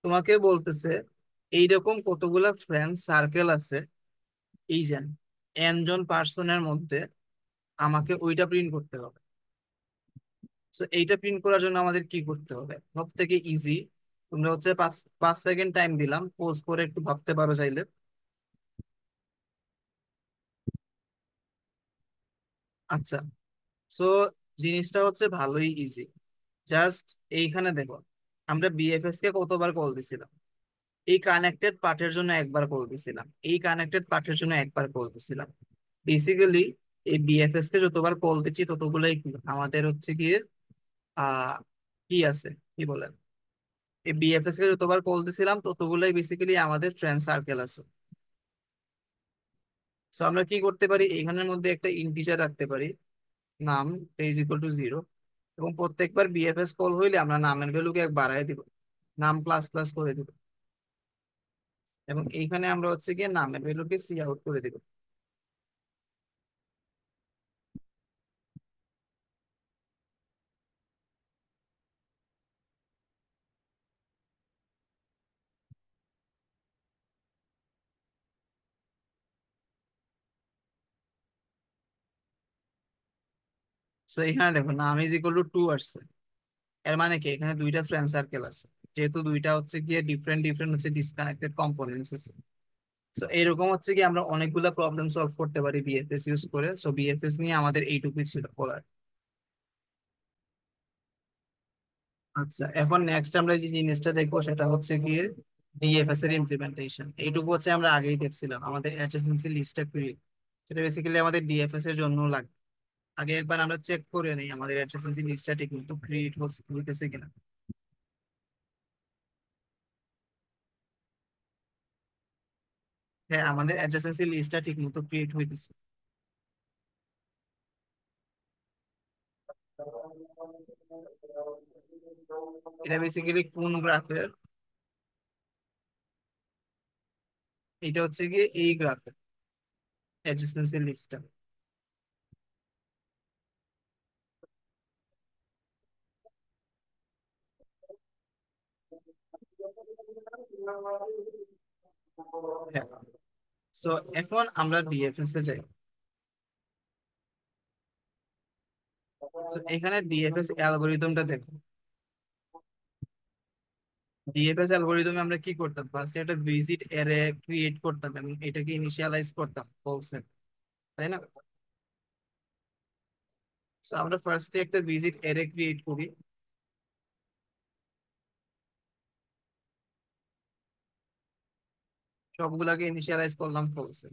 তোমাকে বলতেছে এইরকম কতগুলা ফ্রেন্ড সার্কেল আছে এই যে এন জন পার্সনের মধ্যে, আমাকে ওইটা প্রিন্ট করতে হবে। তো এইটা প্রিন্ট করার জন্য আমাদের কি করতে হবে? সব থেকে ইজি, তোমরা হচ্ছে 5 5 সেকেন্ড টাইম দিলাম, পোজ করে একটু ভাবতে পারো চাইলে। আচ্ছা। সো জিনিসটা হচ্ছে ভালোই ইজি। জাস্ট এইখানে দেখো, আমরা বিএফএস কে কতবার কল দিছিলাম? এই কানেক্টেড পার্টের জন্য একবার কল দিছিলাম, এই কানেক্টেড পার্টের জন্য একবার কল দিছিলাম। বেসিক্যালি এই বিএফএস কে যতবার কল দিচ্ছি ততগুলাই কি আমাদের হচ্ছে গিয়ে আহ কি আছে, কি বলেন, এই বিএফএস কে যতবার কল দিছিলাম ততগুলাই বেসিক্যালি আমাদের ফ্রেন্ড সার্কেল আছে। সো আমরা কি করতে পারি, এখানের মধ্যে একটা ইন্টিজার রাখতে পারি, নাম ইজ ইকুয়াল টু 0। এবং প্রত্যেকবার বিএফএস কল হইলে আমরা নামের ভ্যালুকে এক বাড়ায় দিব, নাম প্লাস প্লাস করে দিব। এবং এইখানে আমরা হচ্ছে গিয়ে নামের ভ্যালুকে সি আউট করে দিব। সো এখানে দেখো নাম ইজ ইকুয়াল টু 2 আসছে। এর মানে কি, এখানে দুইটা ফ্রেন্ড সার্কেল আছে, যেহেতু দুইটা হচ্ছে গিয়ে ডিফারেন্ট ডিফারেন্ট হচ্ছে ডিসকানেক্টেড কম্পোনেন্টস আছে। সো এরকম হচ্ছে কি আমরা অনেকগুলা প্রবলেম সলভ করতে পারি বিএফএস ইউজ করে। সো বিএফএস নিয়ে আমাদের এইটুকুই ছিল বলার। আচ্ছা, এখন নেক্সট আমরা যে জিনিসটা দেখবো সেটা হচ্ছে গিয়ে ডিএফএস এর ইমপ্লিমেন্টেশন। এইটুকু হচ্ছে আমরা আগেই দেখছিলাম, আমাদের অ্যাডজাসেন্সি লিস্টটা ক্রিয়েট, সেটা বেসিক্যালি আমাদের ডিএফএস এর জন্য লাগে। আগে একবার আমরা চেক করে নিই আমাদের অ্যাডজাসেন্সি লিস্টটা ঠিক মতো ক্রিয়েট হইতেছে কিনা। হ্যাঁ, আমাদের অ্যাডজাসেন্সি লিস্টটা ঠিক মতো ক্রিয়েট হইতেছে। এটা বেসিক্যালি কোন গ্রাফের? এটা হচ্ছে গিয়ে এই গ্রাফের অ্যাডজাসেন্সি লিস্টটা। হ্যাঁ। সো এখন আমরা ডিএফএস এ যাই। সো এখানে ডিএফএস অ্যালগোরিদমটা দেখো। ডিএফএস অ্যালগোরিদমে আমরা কি করতাম, ফার্স্টে একটা ভিজিট অ্যারে ক্রিয়েট করতাম এবং এটাকে ইনিশিয়ালাইজ করতাম ফলসে, তাই না? সো আমরা ফার্স্টে একটা ভিজিট অ্যারে ক্রিয়েট করি। সবগুলাকে ইনিশিয়ালাইজ করলাম ফলসে।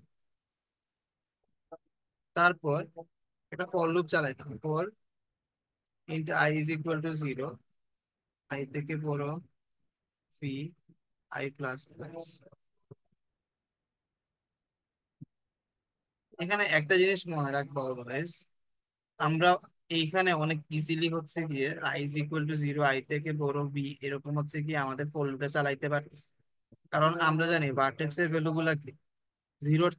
তারপর একটা ফর লুপ চালাইতাম, for int I is equal to 0, I থেকে বড় ভি আই প্লাস প্লাস। এখানে একটা জিনিস মনে রাখবো অলওয়েজ, আমরা এইখানে অনেক ইজিলি হচ্ছে গিয়ে I is equal to 0, I থেকে বড় বি এরকম হচ্ছে গিয়ে আমাদের ফর লুপটা চালাইতে পারতেছি। কারণ আমরা জানি ভার্টেক্স এর ভ্যালু গুলা কি, জিরোর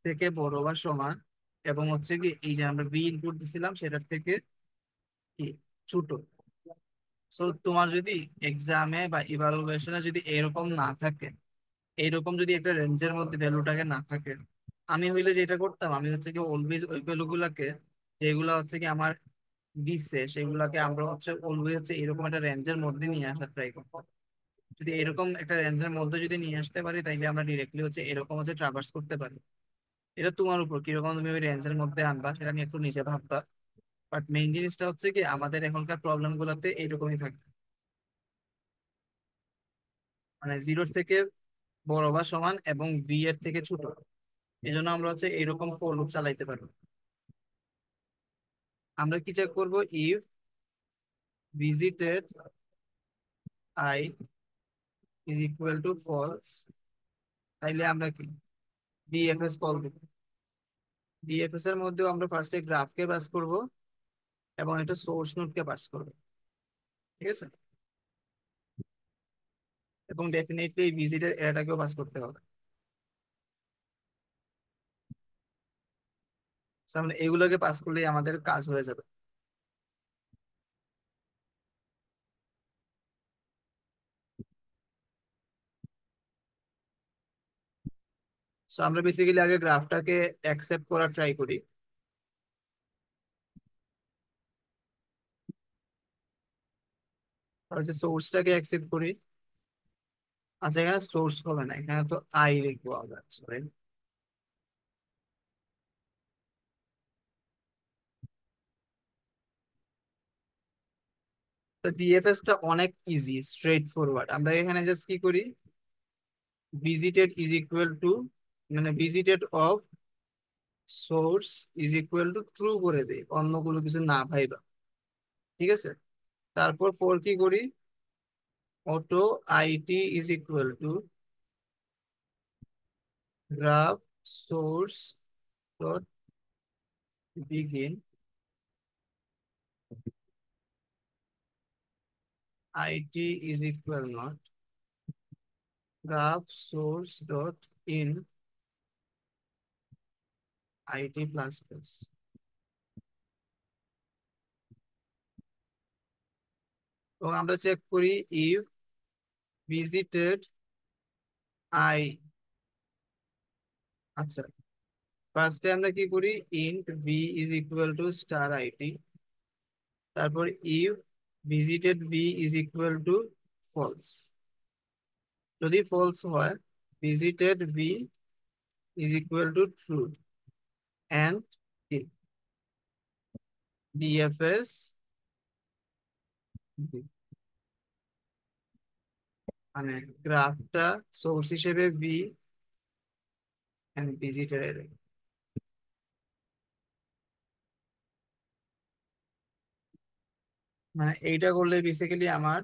থেকে বড় বা সমান, এবং হচ্ছে কি এই যে আমরা ভি ইনপুট দিছিলাম সেটার থেকে কি ছোট। সো তোমার যদি এক্সামে বা ইভালুয়েশনে যদি এরকম না থাকে, এইরকম যদি একটা রেঞ্জের মধ্যে ভ্যালুটাকে না থাকে, আমি হইলে যেটা করতাম, আমি হচ্ছে কি অলওয়েজ ওই ভ্যালুগুলাকে, যেগুলা হচ্ছে কি আমার দিচ্ছে, সেগুলাকে আমরা হচ্ছে অলওয়েজ হচ্ছে এরকম একটা রেঞ্জের মধ্যে নিয়ে আসার ট্রাই করতাম। যদি এরকম একটা রেঞ্জের মধ্যে যদি নিয়ে আসতে পারি, তাইলে আমরা ডিরেক্টলি হচ্ছে এরকম হচ্ছে ট্রাভার্স করতে পারি। এটা তোমার উপর কিরকম তুমি ওই রেঞ্জের মধ্যে আনবা, সেটা নিয়ে একটু নিজে ভাববা। বাট মেইন জিনিসটা হচ্ছে কি আমাদের এখনকার প্রবলেম গুলোতে এইরকমই থাকে, মানে জিরোর থেকে বড় বা সমান এবং ভি এর থেকে ছোট। এই জন্য আমরা হচ্ছে এরকম ফর লুপ চালাইতে পারবো। আমরা কি চেক করব? If visited i is equal to false, তাইলে আমরা কি ডিএফএস কল দিব। ডিএফএস এর মধ্যেও আমরা ফার্স্টে গ্রাফকে পাস করব এবং একটা সোর্স নোডকে পাস করব। ঠিক আছে? এবং ডেফিনেটলি এই ভিজিটের এটাকেও পাস করতে হবে। So, আমরা এগুলোকে পাস করলেই আমাদের কাজ হয়ে যাবে। সো আমরা বেসিক্যালি আগে গ্রাফটাকে অ্যাকসেপ্ট করার ট্রাই করি। তাহলে যে সোর্সটাকে অ্যাকসেপ্ট করি। আচ্ছা, এখানে সোর্স হবে না, এখানে তো আই লিখবো আমরা, সরি। তো ডিএফএস টা অনেক ইজি, স্ট্রেট ফরওয়ার্ড। আমরা এখানে জাস্ট কি করি, ভিজিটেড ইজ ইকুয়াল টু, মানে visited of swords is equal to true করে দেই, অন্য কোনো কিছু না ভাইবা। ঠিক আছে? তারপর ফর কি করি, auto it is equal to graph source dot begin it is equal not graph source dot in IT plus plus. এবং আমরা চেক করি ইফ ভিজিটেড আই, আচ্ছা, ফার্স্টে আমরা কি করি, int V is equal to star it, তারপর if visited V is equal to false. যদি ফলস হয়, visited V is equal to true and DFS, মানে গ্রাফটা সোর্স হিসেবে ভি এন্ড ভিজিটেড। মানে এইটা করলে বেসিক্যালি আমার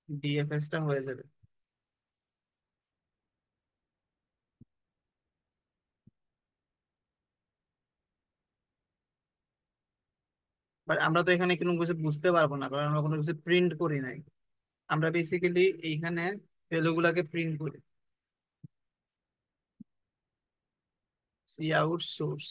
ডিএফএস টা হয়ে যাবে। বাট আমরা তো এখানে কোনো কিছু বুঝতে পারবো না, কারণ আমরা কোনো কিছু প্রিন্ট করি নাই। আমরা বেসিক্যালি এইখানে ভ্যালুগুলাকে প্রিন্ট করি। সি আউট সোর্স,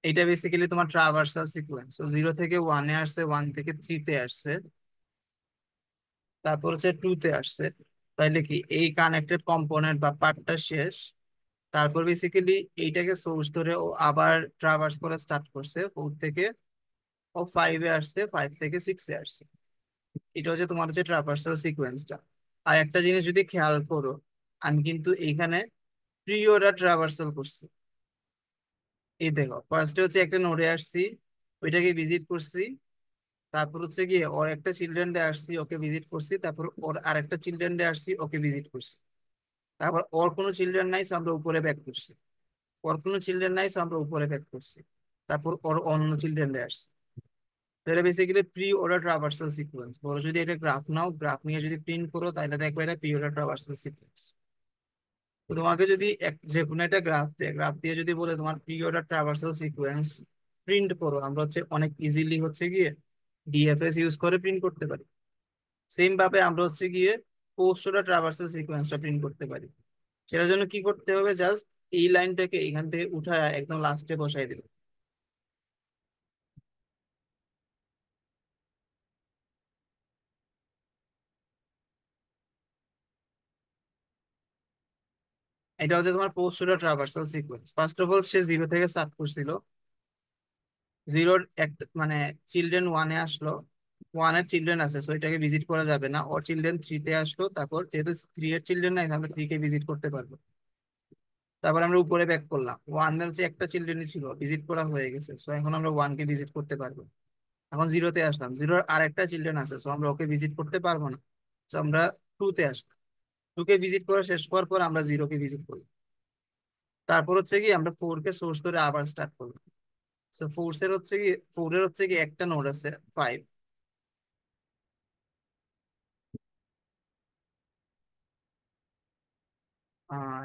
এটা বেসিক্যালি তোমার ট্রাভার্সাল সিকোয়েন্স। তো জিরো থেকে ওয়ানে আসছে, ওয়ান থেকে থ্রিতে আসছে, তারপর হচ্ছে টুতে আসছে। তাইলে কি এই কানেক্টেড কম্পোনেন্ট বা পার্টটা শেষ। তারপর বেসিক্যালি এইটাকে সোর্স ধরে ও আবার ট্রাভার্স করা স্টার্ট করছে, ফোর থেকে ও ফাইভে আসছে, ফাইভ থেকে সিক্সে আসছে। এটা হচ্ছে তোমার হচ্ছে ট্রাভার্সাল সিকোয়েন্সটা। আর একটা জিনিস যদি খেয়াল করো, আমি কিন্তু এইখানে প্রি অর্ডার ট্রাভার্সাল করছি। এই দেখো, ফার্স্টে হচ্ছে একটা নোডে আসছি, ওইটাকে ভিজিট করছি, তারপর হচ্ছে গিয়ে ওর একটা চিলড্রেন ডে আসছি, ওকে ভিজিট করছি, তারপর ওর আরেকটা চিলড্রেন ডে আসছি, ওকে ভিজিট করছি। তারপর ওর কোনো চিলড্রেন নাই, so আমরা উপরে ব্যাক করছি। ওর কোনো চিলড্রেন নাই, so আমরা উপরে ব্যাক করছি। তারপর ওর অন্য চিলড্রেন ডে আসছে। তো এটা basically pre order traversal sequence. বড় যদি এটা গ্রাফ নাও, গ্রাফ নিয়ে যদি প্রিন্ট করো, তাহলে দেখবে এটা প্রি অর্ডার ট্রাভার্সাল সিকোয়েন্স। তো তোমাকে যদি যে কোনো একটা গ্রাফ দিয়ে যদি বলে তোমার pre order traversal sequence print করো, আমরা হচ্ছে অনেক ইজিলি হচ্ছে গিয়ে ডিএফএস ইউজ করে প্রিন্ট করতে পারি। সেম ভাবে আমরা হচ্ছে গিয়ে পোস্ট অর্ডার ট্রাভার্সাল সিকোয়েন্সটা প্রিন্ট করতে পারি। সেটার জন্য কি করতে হবে, জাস্ট এই লাইনটাকে এখান থেকে উঠায় একদম লাস্টে বসাই দিবে। এটা হচ্ছে তোমার post traversal sequence. First of all say zero থেকে স্টার্ট করছিল। জিরোর একটা মানে চিলড্রেন ওয়ানে আসলো, ওয়ানের চিলড্রেন আছে, সো এটাকে ভিজিট করা যাবে না। ওর চিলড্রেন থ্রিতে আসলো, তারপর যেহেতু থ্রি এর চিলড্রেন নাই আমরা থ্রি কে ভিজিট করতে পারবো। তারপর আমরা উপরে ব্যাক করলাম, ওয়ান এর হচ্ছে একটা চিলড্রেনই ছিল, ভিজিট করা হয়ে গেছে, সো এখন আমরা ওয়ান কে ভিজিট করতে পারবো। এখন জিরোতে আসলাম, জিরোর আর একটা চিলড্রেন আছে, সো আমরা ওকে ভিজিট করতে পারবো না। তো আমরা টু তে আসলাম, টু কে ভিজিট করা শেষ করার পর আমরা জিরো কে ভিজিট করলাম। তারপর হচ্ছে কি আমরা ফোর কে সোর্স ধরে আবার স্টার্ট করলাম। সো ফোর এর হচ্ছে কি একটা নোড আছে, ফাইভ।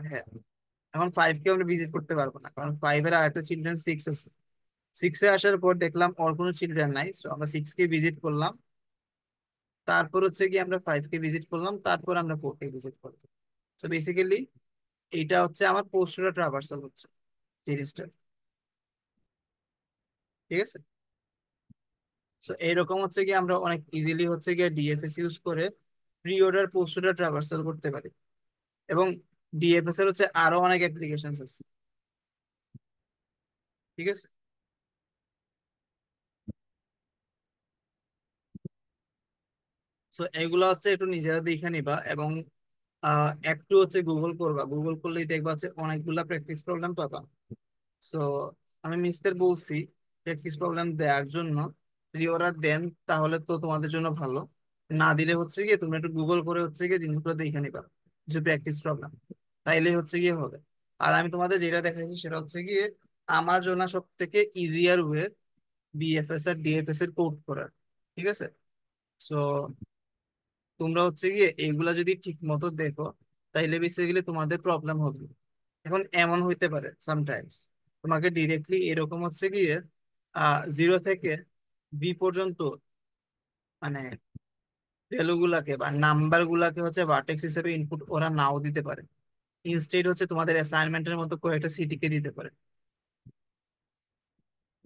হ্যাঁ, এখন ফাইভ কে আমরা ভিজিট করতে পারবো না, কারণ ফাইভ এর আর একটা চিলড্রেন সিক্স আছে। সিক্সে আসার পর দেখলাম ওর কোনো চিলড্রেন নাই, সো আমরা সিক্স কে ভিজিট করলাম। তারপর হচ্ছে কি আমরা ফাইভ কে ভিজিট করলাম, তারপর আমরা ফোর কে ভিজিট করলাম। তো বেসিক্যালি এইটা হচ্ছে আমার পোস্টুরা ট্রাভার্সাল হচ্ছে জিনিসটা। ঠিক আছে। সো এইরকম হচ্ছে কি আমরা অনেক ইজিলি হচ্ছে গিয়ে ডিএফএস ইউজ করে pre order post order traversal করতে পারি। এবং ডিএফএস এর হচ্ছে আরো অনেক অ্যাপ্লিকেশন আছে। ঠিক আছে। সো এগুলো হচ্ছে একটু নিজেরা দেখে নিবা, এবং একটু হচ্ছে গুগল করবা, গুগল করলেই দেখবা হচ্ছে অনেকগুলা প্র্যাকটিস প্রবলেম পাবা। সো আমি মিস্টার বলছি প্র্যাকটিস প্রবলেম দেওয়ার জন্য, যদি ওরা দেন তাহলে তো তোমাদের জন্য ভালো। না দিলে হচ্ছে গিয়ে তুমি একটু গুগল করে হচ্ছে গিয়ে জিনিসগুলো দেখে নিবা, যে প্র্যাকটিস প্রবলেম, তাইলে হচ্ছে গিয়ে হবে। আর আমি তোমাদের যেটা দেখাচ্ছি সেটা হচ্ছে গিয়ে আমার জন্য সব থেকে ইজিয়ার ওয়ে বিএফএস আর ডিএফএস এর কোড করার। ঠিক আছে। সো তোমরা হচ্ছে গিয়ে এইগুলা যদি ঠিক মতো দেখো, তাইলে বেসিক্যালি তোমাদের প্রবলেম হবে। এখন এমন হইতে পারে সামটাইমস তোমাকে ডিরেক্টলি এরকম হচ্ছে গিয়ে জিরো থেকে বি পর্যন্ত মানে ভ্যালু গুলাকে বা নাম্বার গুলাকে হচ্ছে ভার্টেক্স হিসেবে ইনপুট ওরা নাও দিতে পারে। ইনস্টেড হচ্ছে তোমাদের অ্যাসাইনমেন্টের মতো কয়েকটা সিটিকে দিতে পারে।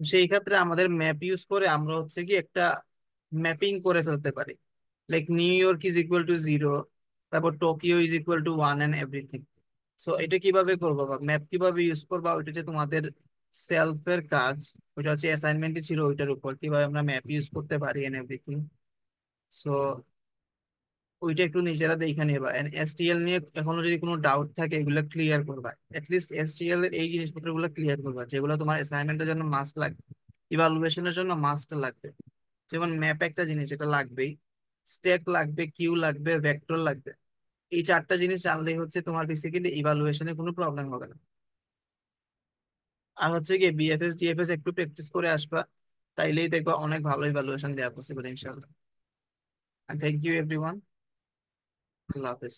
সেই ক্ষেত্রে আমাদের ম্যাপ ইউজ করে আমরা হচ্ছে কি একটা ম্যাপিং করে ফেলতে পারি, like New York is equal to zero, তারপর Tokyo is equal to one and everything. So এটা কিভাবে করবো বা ম্যাপ কিভাবে ইউজ করবা, ওইটা হচ্ছে তোমাদের সেলফের কাজ। ওইটা হচ্ছে অ্যাসাইনমেন্টই ছিল, ওইটার উপর কিভাবে আমরা ম্যাপ ইউজ করতে পারি এন্ড এভরিথিং। সো ওইটা একটু নিজেরা দেখে নেবা। এন্ড এসটিএল নিয়ে এখনো যদি কোনো ডাউট থাকে এগুলো ক্লিয়ার করবা, অ্যাটলিস্ট এসটিএল এর এই জিনিসপত্র গুলো ক্লিয়ার করবা যেগুলো তোমার অ্যাসাইনমেন্টের জন্য মাস্ট লাগবে, ইভালুয়েশনের জন্য মাস্ট লাগবে। যেমন ম্যাপ একটা জিনিস, এটা লাগবেই। স্ট্যাক লাগবে, কিউ লাগবে, ভেক্টর লাগবে। এই চারটা জিনিস জানলেই হচ্ছে তোমার বেসিক্যালি ইভালুয়েশনে কোনো প্রবলেম হবে না। আর হচ্ছে গিয়ে বিএফএস ডিএফএস একটু প্র্যাকটিস করে আসবা, তাইলেই দেখবা অনেক ভালো ইভালুয়েশন দেওয়া পসিবল ইনশাল্লাহ। Thank you everyone. আল্লাহ হাফেজ।